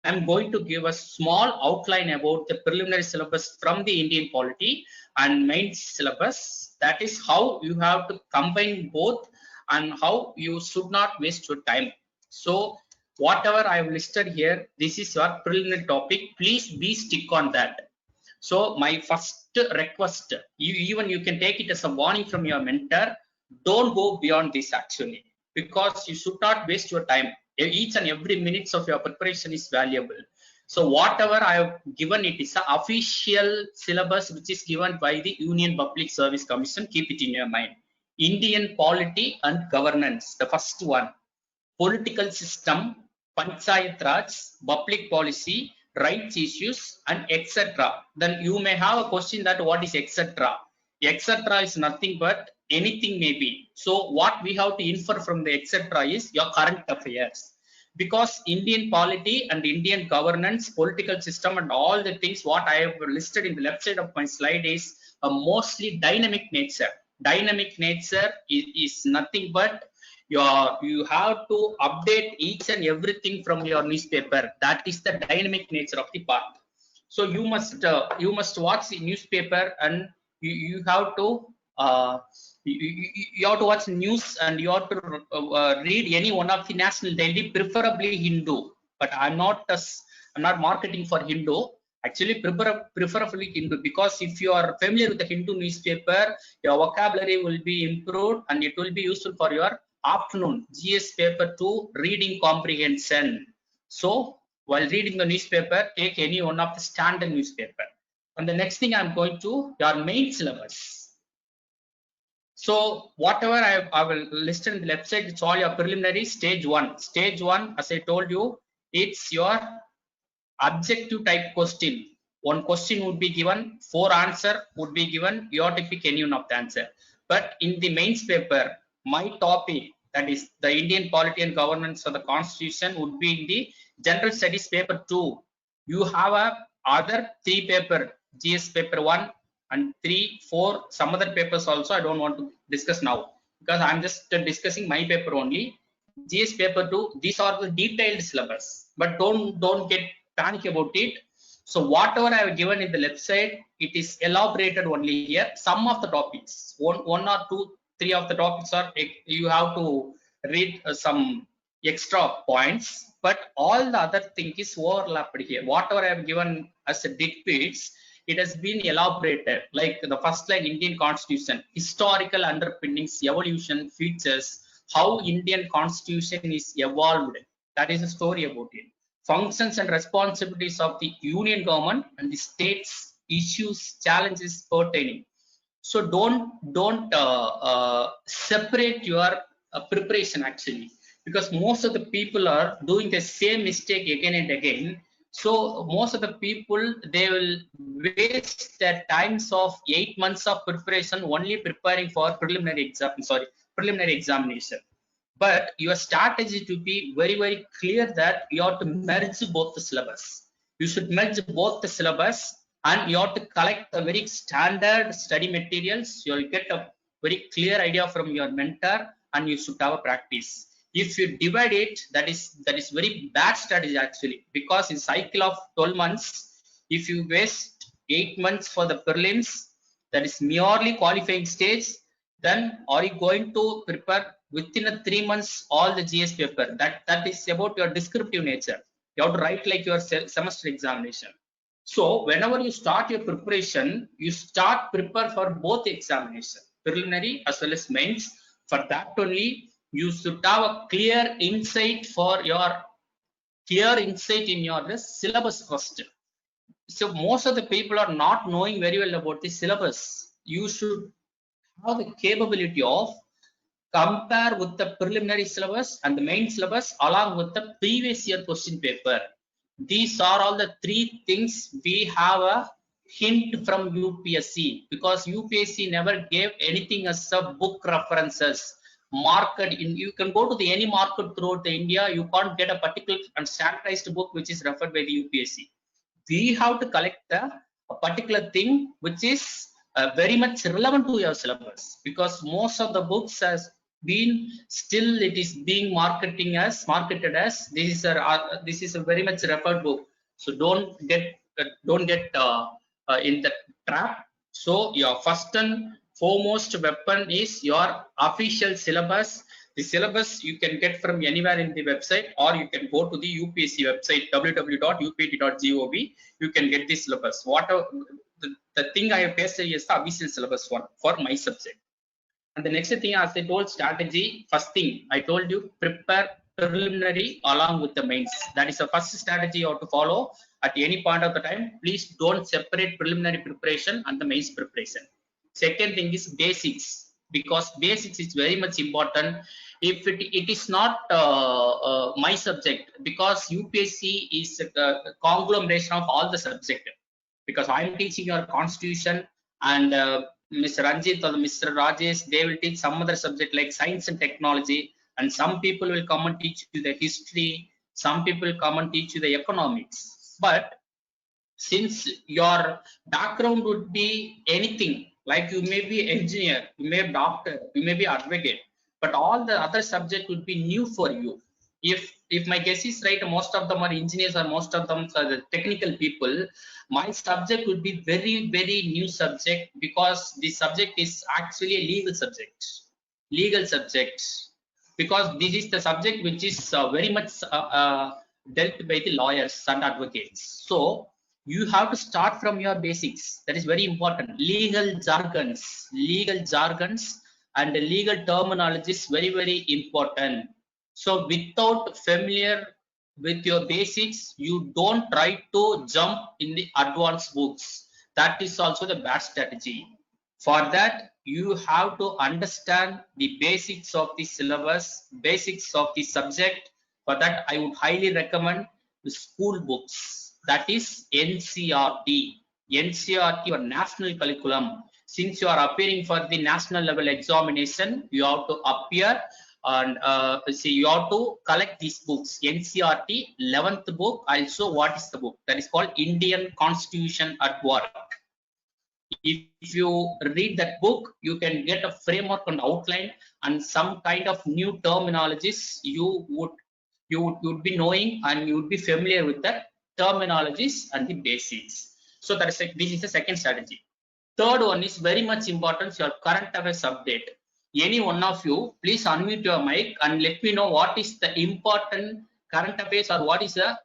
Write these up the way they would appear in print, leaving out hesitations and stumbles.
I'm going to give a small outline about the preliminary syllabus from the Indian polity and main syllabus. That is how you have to combine both and how you should not waste your time. So whatever I have listed here, this is your preliminary topic. Please be stick on that. So my first request, you can take it as a warning from your mentor. Don't go beyond this actually, because you should not waste your time. Each and every minutes of your preparation is valuable. So whatever I have given, it is an official syllabus which is given by the Union Public Service Commission. Keep it in your mind. Indian polity and governance, the first one. Political system, Panchayat Raj, public policy, rights issues, and etc. Then you may have a question that what is etc. Etc. is nothing but anything may be. So what we have to infer from the etc. is your current affairs. Because Indian polity and Indian governance, political system, and all the things what I have listed in the left side of my slide is a mostly dynamic nature. Dynamic nature is nothing but you have to update each and everything from your newspaper. That is the dynamic nature of the part. So you must watch the newspaper, and you have to you have to watch news, and you have to read any one of the national daily, preferably Hindu. But I'm not marketing for Hindu. Actually, preferably Hindu, because if you are familiar with the Hindu newspaper, your vocabulary will be improved and it will be useful for your afternoon GS paper 2 reading comprehension. So while reading the newspaper, take any one of the standard newspaper. And the next thing I'm going to your main syllabus. So whatever I will list in the left side, it's all your preliminary stage 1. Stage 1, as I told you, it's your objective type question. One question would be given, 4 answer would be given, you have to pick any one of the answer. But in the mains paper, my topic, that is the Indian polity and governance of the constitution, would be in the general studies paper 2. You have a other 3 paper, GS paper 1 and 3, 4, some other papers also I don't want to discuss now, because I'm just discussing my paper only. GS paper 2, these are the detailed syllabus, but don't get panic about it. So whatever I have given in the left side, it is elaborated only here. Some of the topics, one or two, 3 of the topics are you have to read some extra points, but all the other thing is overlapped here. Whatever I have given as a dictates, it has been elaborated, like the first line, Indian Constitution, historical underpinnings, evolution, features, how Indian Constitution is evolved. That is a story about it. Functions and responsibilities of the union government and the states, issues, challenges pertaining. So don't separate your preparation actually, because most of the people are doing the same mistake again and again. So most of the people, they will waste their times of 8 months of preparation only preparing for preliminary examination. But your strategy to be very clear that you have to merge both the syllabus. You should merge both the syllabus, and you have to collect a very standard study materials. You will get a very clear idea from your mentor, and you should have a practice. If you divide it, that is very bad strategy actually, because in cycle of 12 months, if you waste 8 months for the prelims, that is merely qualifying stage, then are you going to prepare within a 3 months all the GS paper? That is about your descriptive nature. You have to write like your semester examination. So whenever you start your preparation, you start prepare for both examination, preliminary as well as mains. For that only, you should have a clear insight in your syllabus first. So most of the people are not knowing very well about the syllabus. You should have the capability of compare with the preliminary syllabus and the main syllabus along with the previous year question paper. These are all the 3 things we have a hint from UPSC, because UPSC never gave anything as a book references. Market in, you can go to the any market throughout the India, you can't get a particular and standardized book which is referred by the UPSC. We have to collect a particular thing which is very much relevant to your syllabus, because most of the books been still it is being marketed as this is a very much referred book. So don't get in the trap. So your first and foremost weapon is your official syllabus. The syllabus you can get from anywhere in the website, or you can go to the UPSC website www.upt.gov. You can get the syllabus. The thing I have pasted is the official syllabus one for my subject. And the next thing, as I told, strategy. First thing I told you, prepare preliminary along with the mains. That is the first strategy you have to follow at any point of the time. Please don't separate preliminary preparation and the mains preparation. Second thing is basics, because basics is very much important. If it is not my subject, because UPSC is a conglomeration of all the subject. Because I am teaching your constitution, and Mr. Ranjit or Mr. Rajesh, they will teach some other subject like science and technology, and some people will come and teach you the history, some people come and teach you the economics. But since your background would be anything, like you may be engineer, you may be doctor, you may be advocate, but all the other subject would be new for you. If my guess is right, most of them are engineers, or most of them are the technical people. My subject would be very new subject, because the subject is actually a legal subject, because this is the subject which is very much dealt by the lawyers and advocates. So you have to start from your basics. That is very important. Legal jargons and legal terminology is very important. So without familiar with your basics, you don't try to jump in the advanced books. That is also the bad strategy. For that, you have to understand the basics of the syllabus, basics of the subject. For that, I would highly recommend the school books. That is NCERT. NCERT or national curriculum. Since you are appearing for the national level examination, you have to appear and you have to collect these books. NCERT 11th book. Also, what is the book? That is called Indian Constitution at Work. If you read that book, you can get a framework and outline and some kind of new terminologies you would be knowing, and you would be familiar with the terminologies and the basics. So that is this is the second strategy. Third one is very much important, your current affairs update. Any one of you, please unmute your mic and let me know what is the important current affairs, or what is the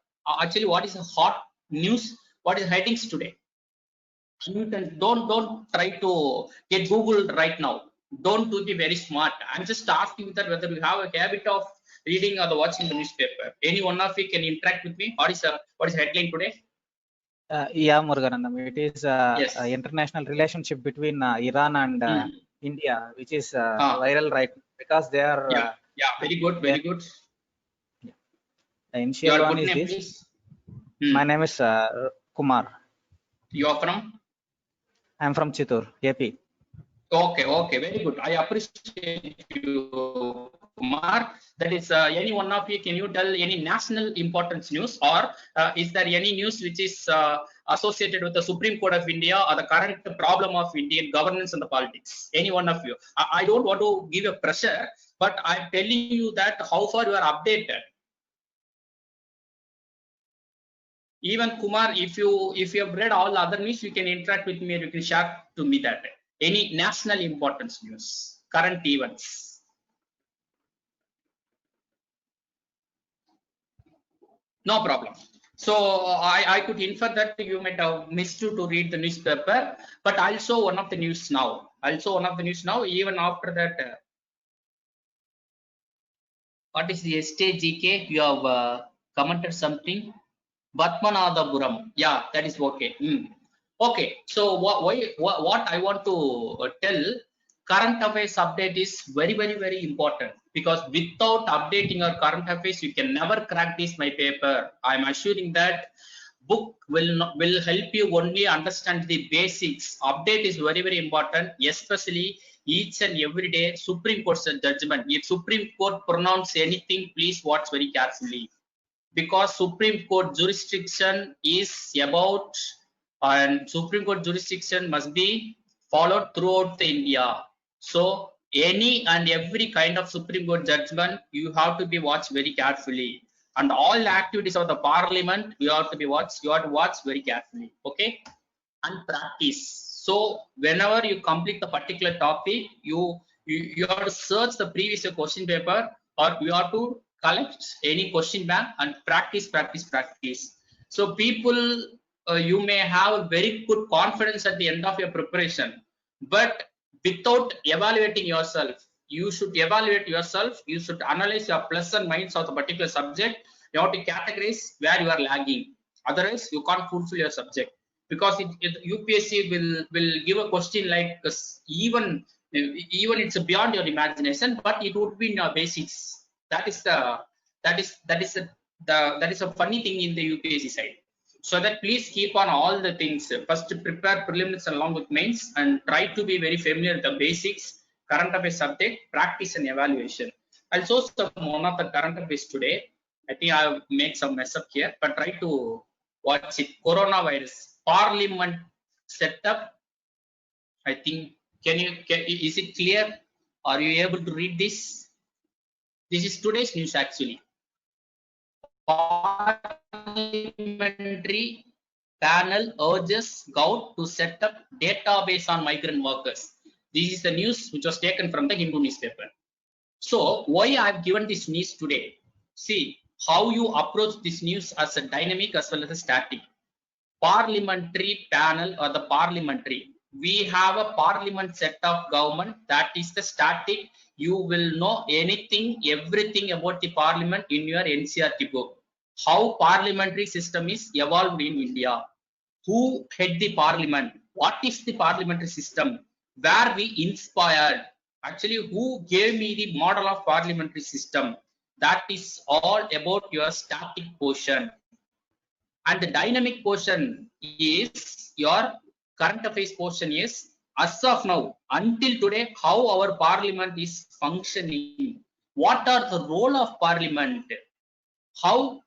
what is the hot news, what is headings today. Don't try to get Google right now. Don't be very smart. I'm just asking that whether you have a habit of reading or watching the newspaper. Any one of you can interact with me. What is headline today? Yeah, Muruganandam. It is yes. International relationship between Iran and India, which is viral right now, because they are. Yeah, very good. Yeah. The initial one is name, this. My name is Kumar. You are from? I'm from Chittoor, AP. Okay, very good. I appreciate you, Kumar. That is, any one of you, can you tell any national importance news, or is there any news which is associated with the Supreme Court of India or the current problem of Indian governance and the politics? Any one of you? I don't want to give a pressure, but I'm telling you that how far you are updated. Even Kumar, if you have read all other news, you can interact with me and you can share to me that any national importance news, current events. No problem. So I could infer that you might have missed to read the newspaper, but also one of the news now. Even after that, what is the stage GK? You have commented something. Padmanabhapuram. Yeah, that is okay. Okay, so what I want to tell, current affairs update is very important, because without updating your current affairs, you can never crack this my paper. I'm assuring that book will help you only understand the basics. Update is very important, especially each and every day Supreme Court's judgment. If Supreme Court pronounce anything, please watch very carefully, because Supreme Court jurisdiction is about, and Supreme Court jurisdiction must be followed throughout the India. So any and every kind of Supreme Court judgment, you have to be watched very carefully. And all the activities of the parliament, you have to be watched, you have to watch very carefully. Okay? And practice. So whenever you complete the particular topic, you have to search the previous question paper, or you have to collect any question bank and practice. So people, you may have a very good confidence at the end of your preparation, but without evaluating yourself, you should evaluate yourself. You should analyze your plus and minus of the particular subject. You have to categorize where you are lagging. Otherwise, you can't fulfill your subject, because UPSC will give a question like even it's beyond your imagination, but it would be in your basics. That is a funny thing in the UPSC side. So that please keep on all the things. First prepare prelims along with mains, and try to be very familiar with the basics, current affairs subject, practice and evaluation. I'll show some one of the current affairs today. I think I'll make some mess up here, but try to watch it. Coronavirus parliament setup. I think is it clear? Are you able to read this? This is today's news actually. Parliamentary panel urges Gov to set up database on migrant workers. This is the news which was taken from the Hindu newspaper. So why I've given this news today? See how you approach this news as a dynamic as well as a static. Parliamentary panel or the parliamentary. We have a parliament set of government, that is the static. You will know everything about the parliament in your NCERT book. How parliamentary system is evolved in India. Who head the parliament? What is the parliamentary system? Where we inspired? Actually, who gave me the model of parliamentary system? That is all about your static portion. And the dynamic portion is your current affairs portion is, as of now, until today, how our parliament is functioning. What are the role of parliament? How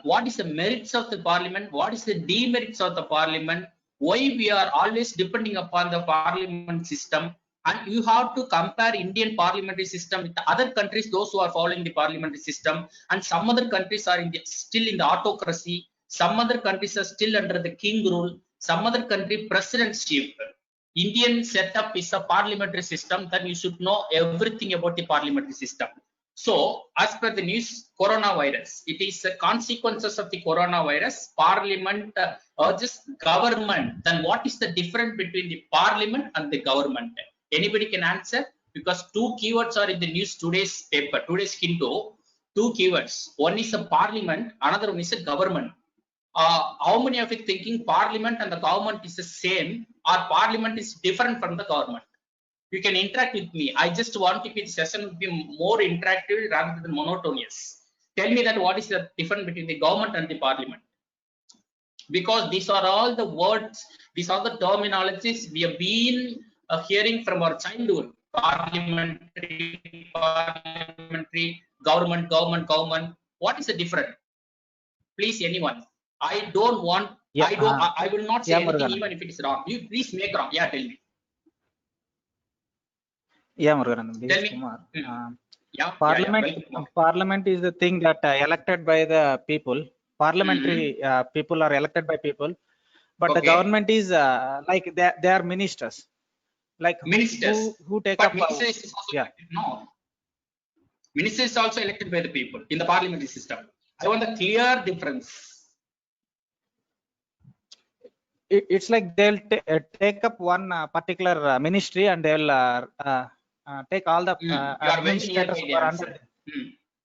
what is the merits of the parliament? What is the demerits of the parliament? Why we are always depending upon the parliament system? And you have to compare Indian parliamentary system with the other countries, those who are following the parliamentary system. And some other countries are still in the autocracy. Some other countries are still under the king rule. Some other country presidentship. Indian setup is a parliamentary system. Then you should know everything about the parliamentary system. So, as per the news, coronavirus, it is the consequences of the coronavirus. Parliament urges government. Then what is the difference between the parliament and the government? Anybody can answer? Because two keywords are in the news today's paper, today's Hindu. Two keywords. One is a parliament, another one is a government. How many of you thinking parliament and the government is the same, or parliament is different from the government? You can interact with me. I just want to be the session to be more interactive rather than monotonous. Tell me that what is the difference between the government and the parliament? Because these are all the words, these are the terminologies we have been hearing from our childhood. Parliamentary, government. What is the difference? Please, anyone. I don't want. Yeah, I will not say anything even if it is wrong. You please make wrong. Yeah, tell me. Yeah, Muruganandam. This is Kumar. Parliament is the thing that elected by the people. Parliamentary people are elected by people, but the government is like they are ministers. Like ministers who take up. Ministers is also elected. No. Ministers is also elected by the people in the parliamentary system. I want a clear difference. It's like they'll take up one particular ministry and they'll take all the administrators who are under.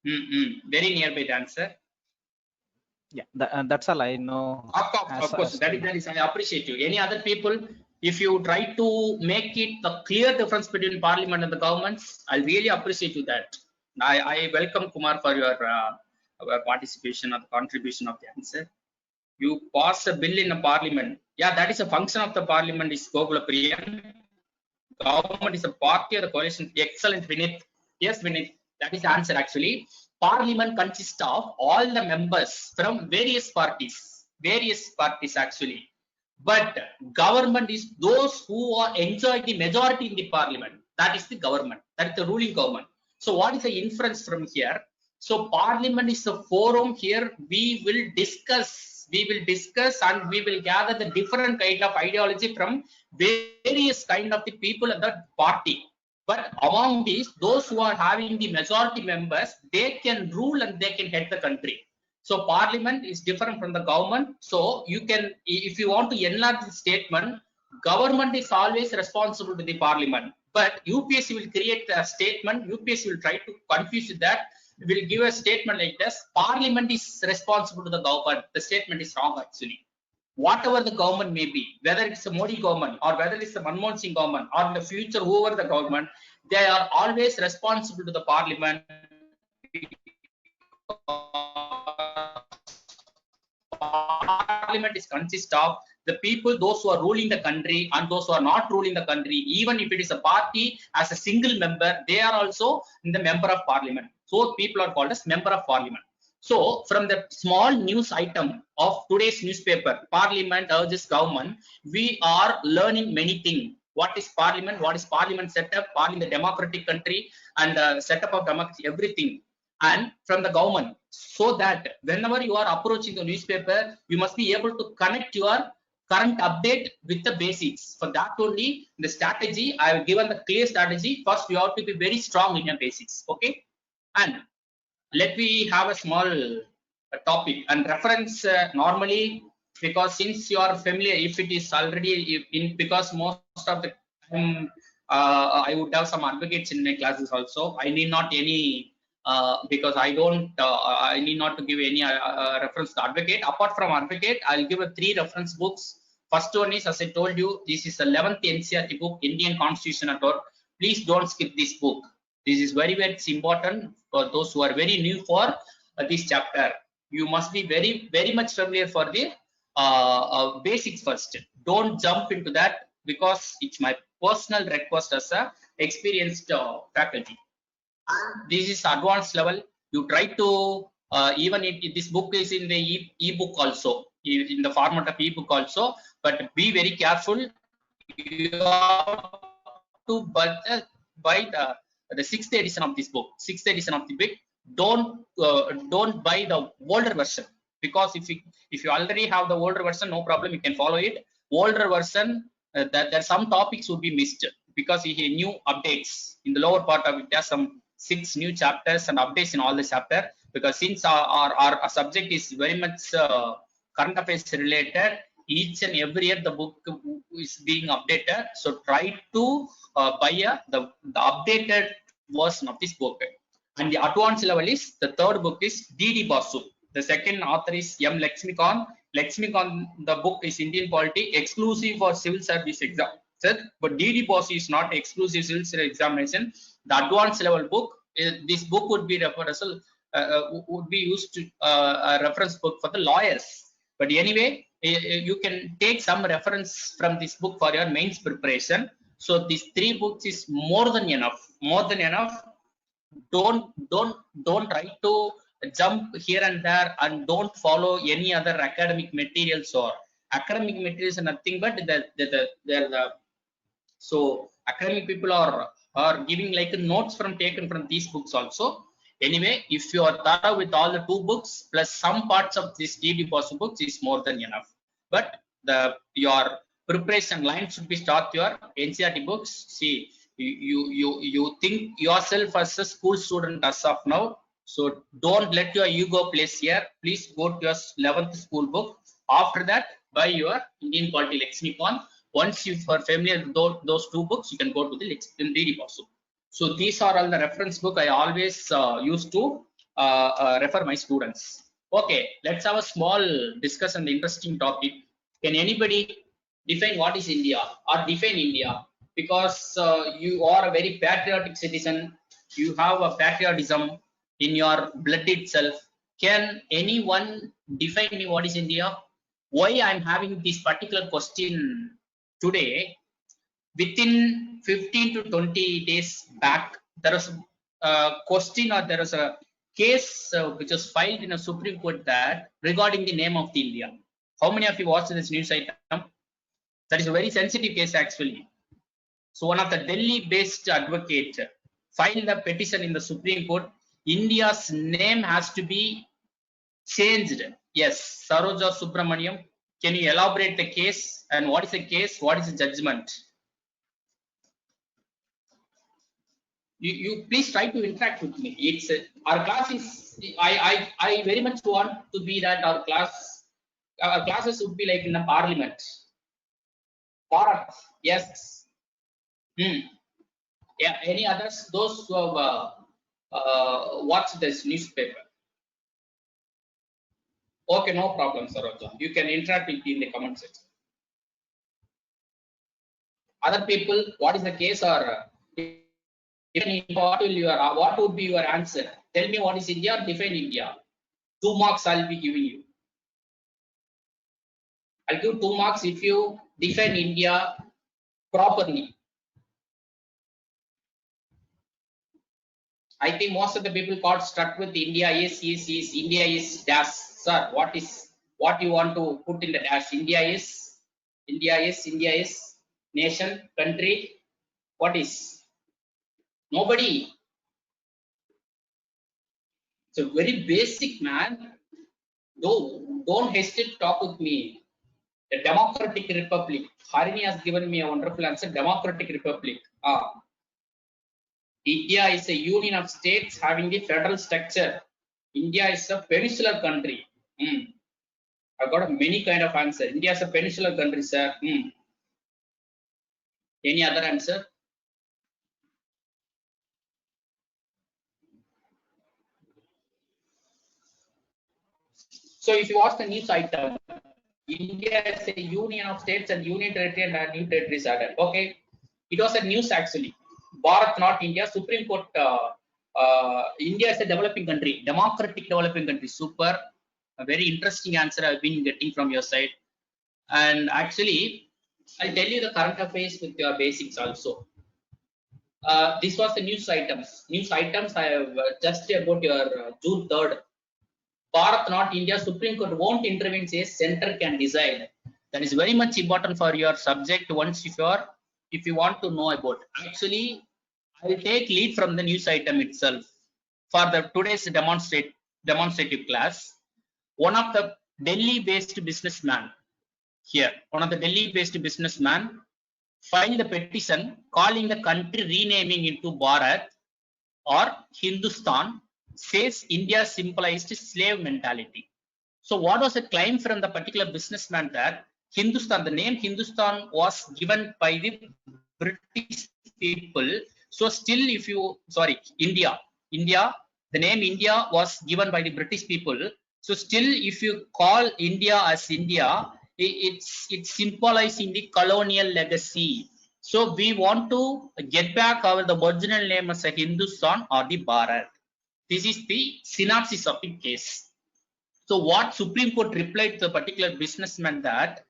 Very nearby the answer. Yeah, that's all I know. Of course, that is. I appreciate you. Any other people? If you try to make it a clear difference between parliament and the governments, I'll really appreciate you that. I welcome Kumar for your participation or contribution of the answer. You pass a bill in a parliament. Yeah, that is a function of the parliament, is Gokula Priyan. Government is a party or the coalition. Excellent, Vinith. Yes, Vinith. That is the answer actually. Parliament consists of all the members from various parties actually. But government is those who are enjoy the majority in the parliament. That is the government. That's the ruling government. So what is the inference from here? So parliament is the forum. Here we will discuss and we will gather the different kind of ideology from various kind of the people of the party. But among these, those who are having the majority members, they can rule and they can head the country. So parliament is different from the government. So you can, if you want to enlarge the statement, government is always responsible to the parliament. But UPSC will create a statement. UPSC will try to confuse that. Will give a statement like this: parliament is responsible to the government. The statement is wrong actually. Whatever the government may be, whether it's a Modi government or whether it's the Manmohan Singh government or in the future whoever the government, they are always responsible to the parliament. Parliament is consist of the people, those who are ruling the country and those who are not ruling the country. Even if it is a party as a single member, they are also in the member of parliament. So people are called as member of parliament. So from the small news item of today's newspaper, parliament urges government, we are learning many things. What is parliament? What is parliament setup? Parliament, democratic country, and setup of democracy, everything. And from the government, so that whenever you are approaching the newspaper, you must be able to connect your current update with the basics. For that only, the strategy, I have given the clear strategy. First, you have to be very strong in your basics. Okay. And let me have a small topic and reference normally, because since you are familiar, if it is already in, because most of the time I would have some advocates in my classes also. I need not any because I don't I need not to give any reference to advocate. Apart from advocate, I'll give a 3 reference books. First one is, as I told you, this is the 11th NCERT book, Indian Constitution at Work. Please don't skip this book. This is very important for those who are very new for this chapter. You must be very much familiar for the basics first. Don't jump into that, because it's my personal request as a experienced faculty. This is advanced level. You try to even if this book is in the e-book also, in the format of e-book also, but be very careful. You have to buy the 6th edition of this book. 6th edition of the book. Don't buy the older version, because if you already have the older version, no problem, you can follow it. Older version, that some topics would be missed, because he new updates in the lower part of it. There's some 6 new chapters and updates in all the chapter, because since our subject is very much current affairs related, each and every year the book is being updated. So try to buy the updated version of this book. And the advanced level is, the 3rd book is D.D. Basu. The 2nd author is M. Lakshmikant. Lakshmikant, the book is Indian Polity, exclusive for civil service exam. But D.D. Basu is not exclusive civil service examination. The advanced level book, this book would be would be used to a reference book for the lawyers. But anyway, you can take some reference from this book for your mains preparation. So these 3 books is more than enough. Don't try to jump here and there, and don't follow any other academic materials. Or academic materials are nothing but so academic people are giving like notes taken from these books also. Anyway, if you are thorough with all the 2 books plus some parts of this D.D. Basu books, is more than enough. But your preparation line should be start your NCERT books. See, you think yourself as a school student as of now, so don't let your ego place here. Please go to your 11th school book. After that, buy your Indian Polity Lexicon. Once you are familiar with those 2 books, you can go to the D.D. Basu. So these are all the reference book I always used to refer my students. Okay, let's have a small discussion on the interesting topic. Can anybody define what is India, or define India? Because you are a very patriotic citizen, you have a patriotism in your blood itself. Can anyone define me what is India? Why I'm having this particular question today? Within 15 to 20 days back, there was a question, or there was a case which was filed in a Supreme Court that regarding the name of the India. How many of you watched this news item? That is a very sensitive case actually. So one of the Delhi-based advocate file the petition in the Supreme Court, India's name has to be changed. Yes, Saroja Subramaniam, can you elaborate the case and what is the case? What is the judgment? You please try to interact with me. It's our class is I very much want to be that our classes would be like in a parliament. Bharat, yes. Yeah. Any others? Those who have watched this newspaper. Okay, no problem, Saroja. You can interact with me in the comment section. Other people, what is the case, or what would be your answer? Tell me what is India, define India. 2 marks I'll be giving you. I'll give 2 marks if you define India properly. I think most of the people got stuck with India is India is dash. Sir, what you want to put in the dash? India is nation, country. What is? Nobody. It's a very basic, man. Don't hesitate to talk with me. A democratic republic. Harini has given me a wonderful answer. Democratic republic. India is a union of states having the federal structure. India is a peninsular country. I've got a many kind of answer. India is a peninsular country, sir. Any other answer? So if you watch the news item, India is a union of states and union territory and new territories added. Okay, it was a news actually. Bharat, not India. Supreme Court. India is a developing country, democratic developing country. Super, a very interesting answer I've been getting from your side. And actually, I'll tell you the current affairs with your basics also. This was the news items. News items I have just about your June 3rd. Bharat, not India, Supreme Court won't intervene, says center can decide. That is very much important for your subject once if you want to know about. Actually, I will take lead from the news item itself. For the today's demonstrative class, one of the Delhi-based businessman here, filed a petition calling the country renaming into Bharat or Hindustan, says India symbolized slave mentality. So what was the claim from the particular businessman that Hindustan, the name Hindustan was given by the British people. So still India, the name India was given by the British people. So still if you call India as India, it's symbolizing the colonial legacy. So we want to get back the original name as a Hindustan or the Bharat. This is the synopsis of the case. So what Supreme Court replied to the particular businessman that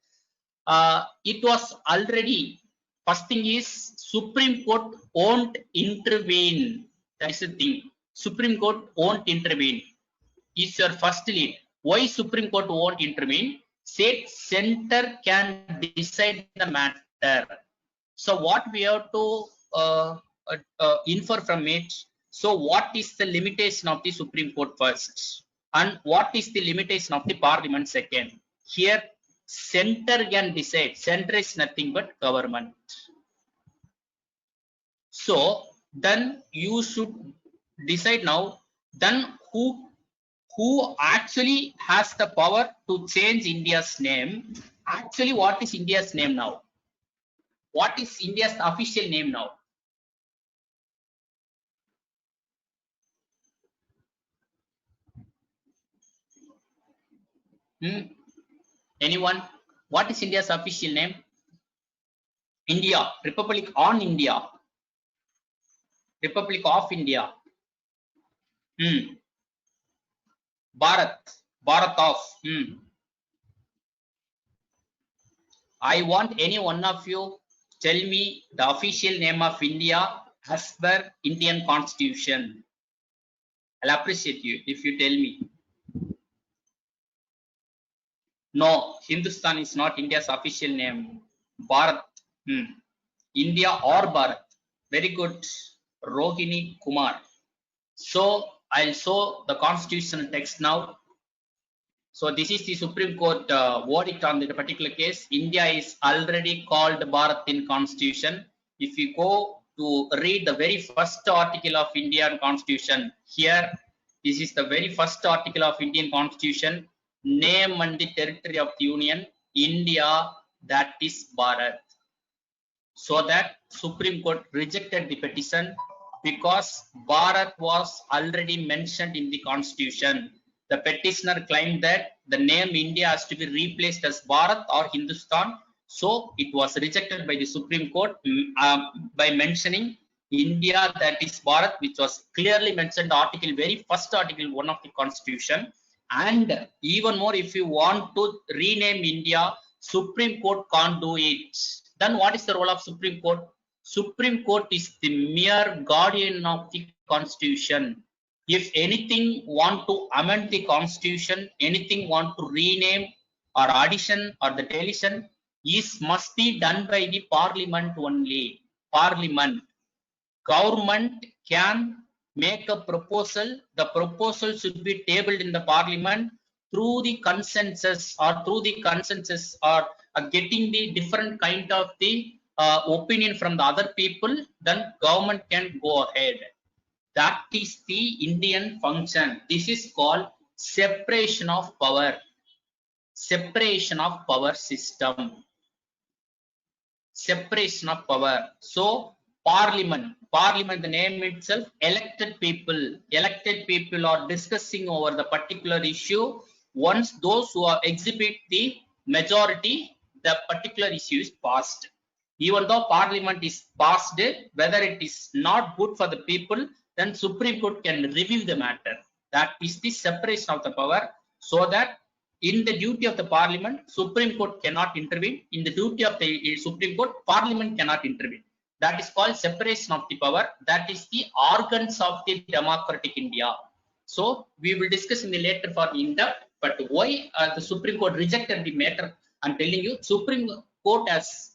it was already, first thing is Supreme Court won't intervene. That is the thing. Supreme Court won't intervene. Is your first lead. Why Supreme Court won't intervene? State center can decide the matter. So what we have to infer from it. So what is the limitation of the Supreme Court first? And what is the limitation of the Parliament second? Here, center can decide. Center is nothing but government. So then you should decide now. Then who actually has the power to change India's name? Actually, what is India's name now? What is India's official name now? Anyone? What is India's official name? India, Republic on India. Republic of India. Bharat, Bharat of. I want any one of you tell me the official name of India as per Indian Constitution. I'll appreciate you if you tell me. No, Hindustan is not India's official name. Bharat. India or Bharat. Very good, Rohini Kumar. So I'll show the constitutional text now. So this is the Supreme Court verdict on the particular case. India is already called Bharat in Constitution. If you go to read the very first article of Indian Constitution, here, this is the very first article of Indian Constitution, name and the territory of the Union, India, that is Bharat. So that Supreme Court rejected the petition because Bharat was already mentioned in the Constitution. The petitioner claimed that the name India has to be replaced as Bharat or Hindustan. So it was rejected by the Supreme Court by mentioning India, that is Bharat, which was clearly mentioned article, very first article 1 of the Constitution. And even more, if you want to rename India, Supreme Court can't do it. Then what is the role of Supreme Court? Supreme Court is the mere guardian of the Constitution. If anything want to amend the Constitution, anything want to rename or addition or the deletion, is must be done by the Parliament only. Parliament. Government can make a proposal. The proposal should be tabled in the Parliament through the consensus or getting the different kind of the opinion from the other people, then government can go ahead. That is the Indian function. This is called separation of power. Separation of power system. Separation of power. So Parliament, the name itself, elected people are discussing over the particular issue. Once those who are exhibit the majority, the particular issue is passed. Even though Parliament is passed, whether it is not good for the people, then Supreme Court can review the matter. That is the separation of the power, so that in the duty of the Parliament, Supreme Court cannot intervene. In the duty of the Supreme Court, Parliament cannot intervene. That is called separation of the power. That is the organs of the democratic India. So we will discuss in the later for in depth. But why the Supreme Court rejected the matter? I'm telling you, Supreme Court has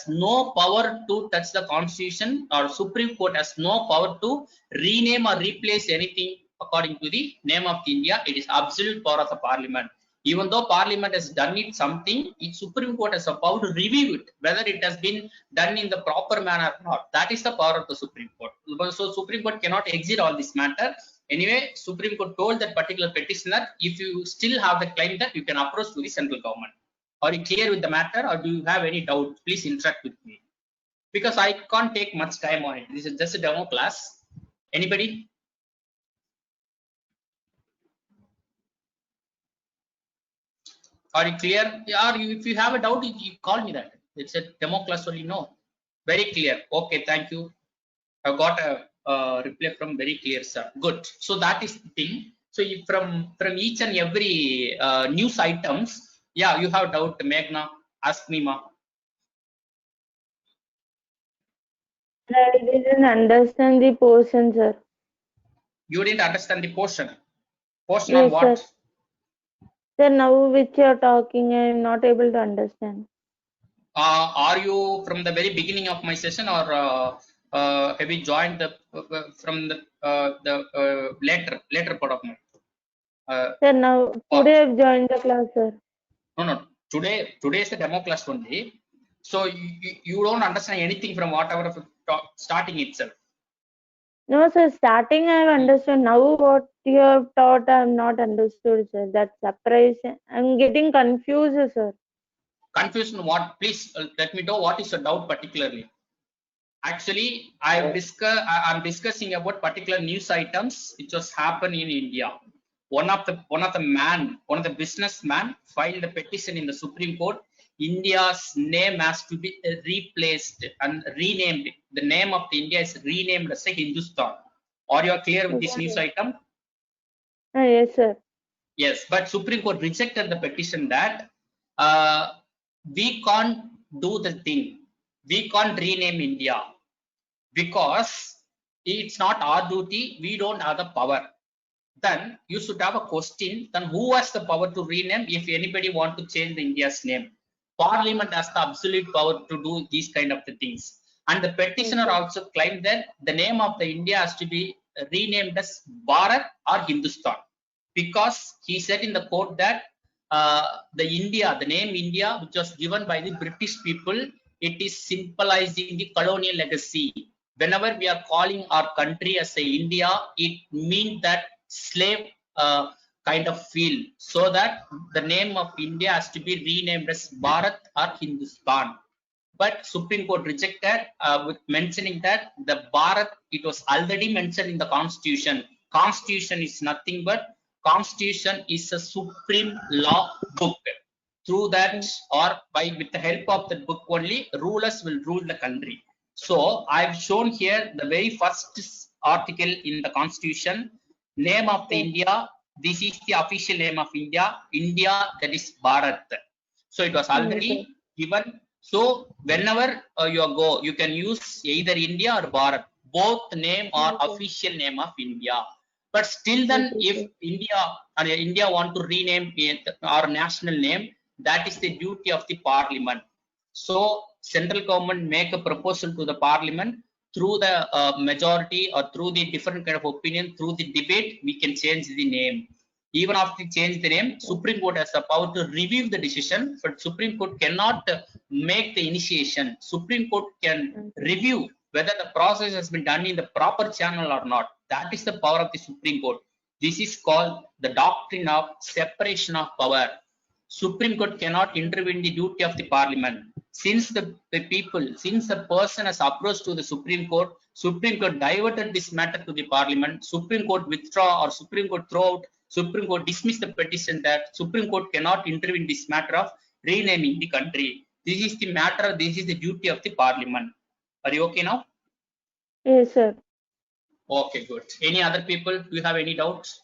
no power to touch the Constitution, or Supreme Court has no power to rename or replace anything according to the name of India. It is absolute power of the Parliament. Even though Parliament has done it something, Supreme Court has a power to review it, whether it has been done in the proper manner or not. That is the power of the Supreme Court. So Supreme Court cannot exit all this matter. Anyway, Supreme Court told that particular petitioner, if you still have the claim, that you can approach to the central government. Are you clear with the matter, or do you have any doubt? Please interact with me, because I can't take much time on it. This is just a demo class. Anybody? Are you clear? Or if you have a doubt, you call me that. It's a demo class only. No, very clear. Okay, thank you. I got a reply from very clear, sir. Good. So that is the thing. So if from each and every news items, yeah, you have doubt, Meghna, ask me, ma. I didn't understand the portion, sir. You didn't understand the portion. Portion Yes, on what? sir. Sir, now which you're talking, I am not able to understand. Are you from the very beginning of my session, or have you joined the from the later part of my? Sir, now today I've joined the class, sir. No. Today is the demo class only. So you don't understand anything from whatever starting itself. No, sir, starting I have understood. Now what you have taught, I have not understood, sir. That's separation. I'm getting confused, sir. Confusion what? Please let me know what is your doubt particularly. Actually, I'm discussing about particular news items which was happened in India. One of the businessman filed a petition in the Supreme Court. India's name has to be replaced and renamed. The name of India is renamed as Hindustan. Are you clear with this news item? Yes, sir. Yes, but Supreme Court rejected the petition that we can't do the thing. We can't rename India because it's not our duty. We don't have the power. Then you should have a question. Then who has the power to rename if anybody want to change the India's name? Parliament has the absolute power to do these kind of the things. And the petitioner Okay. also claimed that the name of the India has to be renamed as Bharat or Hindustan, because he said in the court that the India, the name India, which was given by the British people, it is symbolizing the colonial legacy. Whenever we are calling our country as a India, it means that slave kind of feel. So that the name of India has to be renamed as Bharat or Hindustan. But Supreme Court rejected with mentioning that the Bharat, it was already mentioned in the Constitution. Constitution is nothing but Constitution is a supreme law book. Through that, or by with the help of that book only, rulers will rule the country. So I've shown here the very first article in the Constitution, name of the India. This is the official name of India. India, that is Bharat. So it was already given. So whenever you go, you can use either India or Bharat. Both name are official name of India. But still then, if India want to rename it our national name, that is the duty of the parliament. So central government make a proposal to the parliament through the majority or through the different kind of opinion, through the debate, we can change the name. Even after change the name, Supreme Court has the power to review the decision, but Supreme Court cannot make the initiation. Supreme Court can review whether the process has been done in the proper channel or not. That is the power of the Supreme Court. This is called the doctrine of separation of power. Supreme Court cannot intervene in the duty of the parliament. Since the person has approached to the Supreme Court diverted this matter to the parliament, Supreme Court withdraw or Supreme Court throw out, Supreme Court dismiss the petition, that Supreme Court cannot intervene in this matter of renaming the country. This is the matter, this is the duty of the parliament. Are you okay now? Yes, sir. Okay, good. Any other people? Do you have any doubts?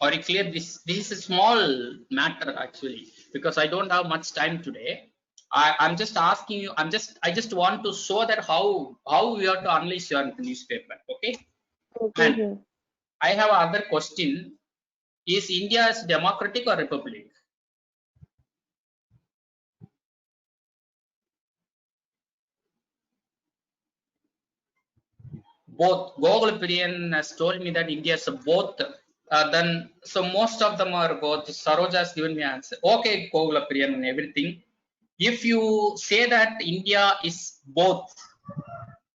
Are you clear? This is a small matter actually, because I don't have much time today. I'm just asking you. I just want to show that how you have to analyze your newspaper. Okay. Okay, And sir. I have another question: is India as democratic or republic? Both. Google Priyan has told me that India is both. Then so most of them are both. Saroja has given me answer. Okay, Google Priyan and everything. If you say that India is both,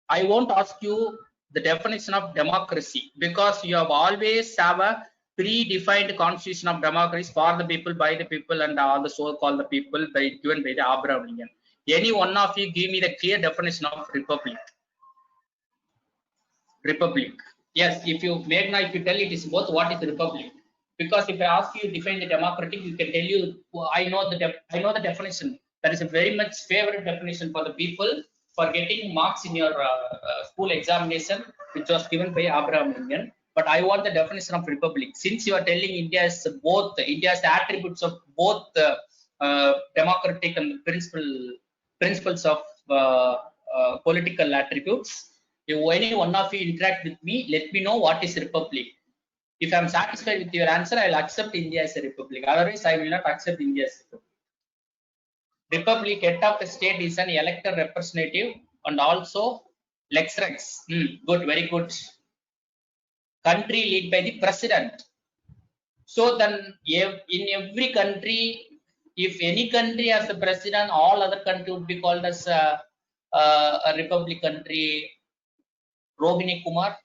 I won't ask you the definition of democracy, because you have always have a predefined constitution of democracy for the people, by the people, and all the so-called the people given by the Abraham Lincoln. Any one of you give me the clear definition of republic? Republic. Yes, if you if you tell it is both, what is republic? Because if I ask you define the democratic, you can tell you I know the definition. That is a very much favorite definition for the people for getting marks in your school examination, which was given by Abraham Lincoln. But I want the definition of republic. Since you are telling India is both, India's attributes of both democratic and principles of political attributes. If any one of you interact with me, let me know what is republic. If I'm satisfied with your answer, I'll accept India as a republic. Otherwise, I will not accept India as a republic. Republic, head of the state is an elected representative and also lex rex. Good, very good. Country led by the president. So then, in every country, if any country has a president, all other country would be called as a republic country. Rohini Kumar.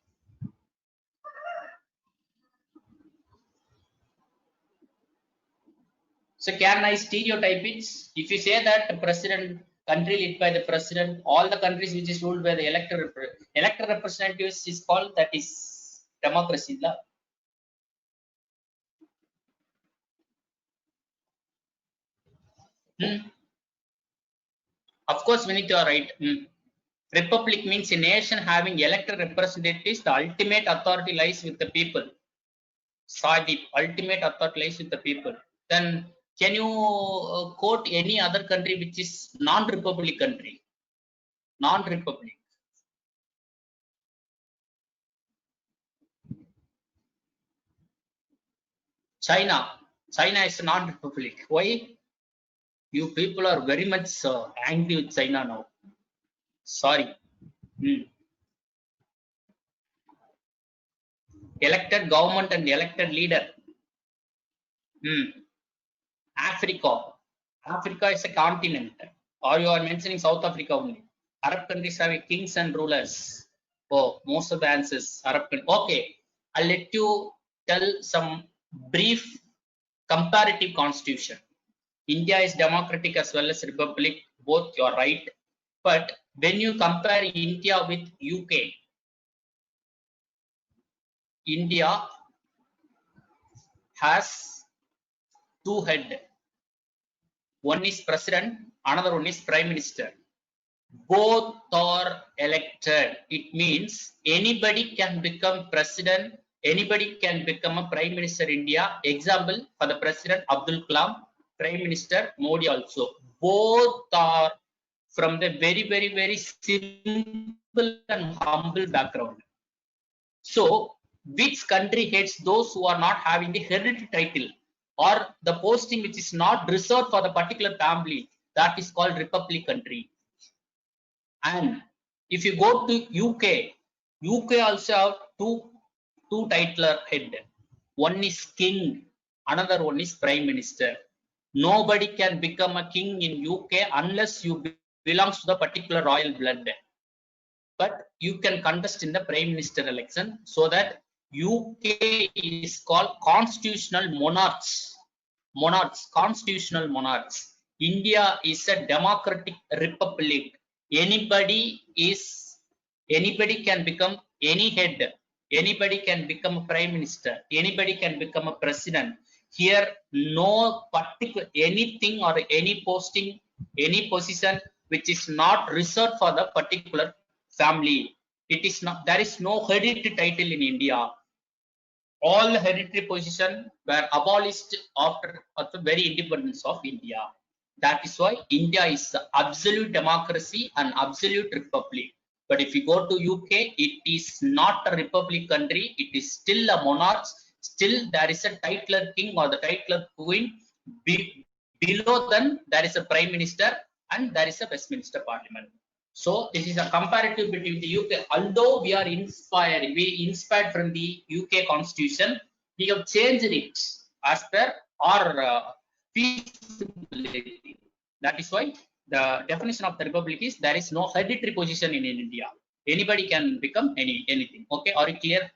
So can I stereotype it? If you say that the president, country led by the president, all the countries which is ruled by the elected representatives is called, that is democracy. Of course, Vinith, you are right. Republic means a nation having elected representatives. The ultimate authority lies with the people. Sadiq, ultimate authority lies with the people. Then can you quote any other country which is non-republic country? Non-republic. China. China is non-republic. Why? You people are very much angry with China now. Sorry. Elected government and elected leader. Africa. Africa is a continent. Or you are mentioning South Africa only. Arab countries have kings and rulers. Oh, most of the answers Arab countries. Okay, I'll let you tell some brief comparative constitution. India is democratic as well as republic. Both you are right. But when you compare India with UK, India has two heads. One is president, another one is prime minister. Both are elected. It means anybody can become president, anybody can become a prime minister India. Example, for the president Abdul Kalam, prime minister Modi also. Both are from the very simple and humble background. So which country hates those who are not having the hereditary title or the posting which is not reserved for the particular family? That is called republic country. And if you go to UK also have two titler head. One is king, another one is prime minister. Nobody can become a king in UK unless you belongs to the particular royal blood. But you can contest in the prime minister election, so that UK is called constitutional monarchs. Constitutional monarchs. India is a democratic republic. Anybody can become any head. Anybody can become a prime minister. Anybody can become a president. Here, no particular anything or any posting, any position which is not reserved for the particular family. It is not. There is no hereditary title in India. All hereditary positions were abolished after the very independence of India. That is why India is absolute democracy and absolute republic. But if you go to UK, it is not a republic country. It is still a monarch. Still, there is a titular king or the titular queen. Below them, there is a prime minister and there is a Westminster Parliament. So this is a comparative between the UK. Although we inspired from the UK Constitution, we have changed it as per our feasibility. That is why the definition of the republic is there is no hereditary position in India. Anybody can become anything. Okay, are you clear?